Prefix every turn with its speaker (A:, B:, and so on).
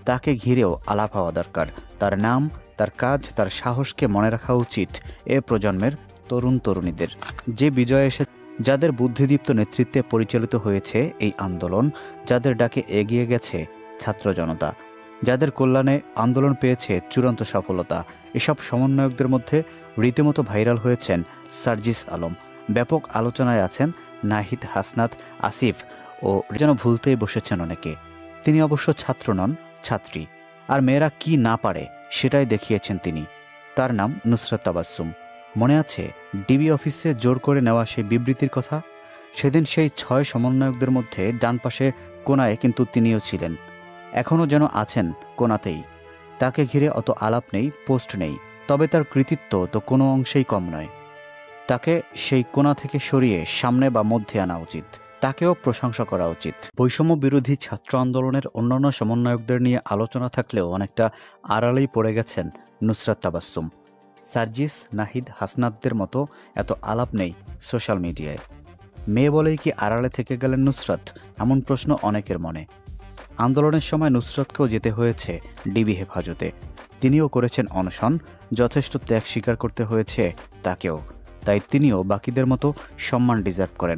A: তাকে ঘিরেও আলাপ হওয়া দরকার। তার নাম, তার কাজ, তার সাহসকে মনে রাখা উচিত এ প্রজন্মের তরুণ তরুণীদের। যে বিজয়ে এসে যাদের বুদ্ধিদীপ্ত নেতৃত্বে পরিচালিত হয়েছে এই আন্দোলন, যাদের ডাকে এগিয়ে গেছে ছাত্র জনতা, যাদের কল্যাণে আন্দোলন পেয়েছে চূড়ান্ত সফলতা, এসব সমন্বয়কদের মধ্যে রীতিমতো ভাইরাল হয়েছেন সার্জিস আলম। ব্যাপক আলোচনায় আছেন নাহিদ, হাসনাত, আসিফ ও যেন ভুলতেই বসেছেন অনেকে। তিনি অবশ্য ছাত্র নন, ছাত্রী। আর মেয়েরা কি না পারে সেটাই দেখিয়েছেন তিনি। তার নাম নুসরাত তাবাসসুম। মনে আছে ডিবি অফিসে জোর করে নেওয়া সেই বিবৃতির কথা? সেদিন সেই 6 সমন্বয়কদের মধ্যে ডান পাশে কোনায় কিন্তু তিনিও ছিলেন। এখনও যেন আছেন কোনাতেই। তাকে ঘিরে অত আলাপ নেই, পোস্ট নেই, তবে তার কৃতিত্ব তো কোনো অংশেই কম নয়। তাকে সেই কোণা থেকে সরিয়ে সামনে বা মধ্যে আনা উচিত। তাকেও প্রশংসা করা উচিত। বৈষম্য বিরোধী ছাত্র আন্দোলনের অন্যান্য সমন্বয়কদের নিয়ে আলোচনা থাকলেও অনেকটা আড়ালেই পড়ে গেছেন নুসরাত তাবাসসুম। সার্জিস, নাহিদ, হাসনাতদের মতো এত আলাপ নেই সোশ্যাল মিডিয়ায়। মেয়ে বলেই কি আড়ালে থেকে গেলেন নুসরাত? এমন প্রশ্ন অনেকের মনে। আন্দোলনের সময় নুসরাতকেও যেতে হয়েছে ডিবি হেফাজতে। তিনিও করেছেন অনশন, যথেষ্ট ত্যাগ স্বীকার করতে হয়েছে তাকেও। তাই তিনিও বাকিদের মতো সম্মান ডিজার্ভ করেন।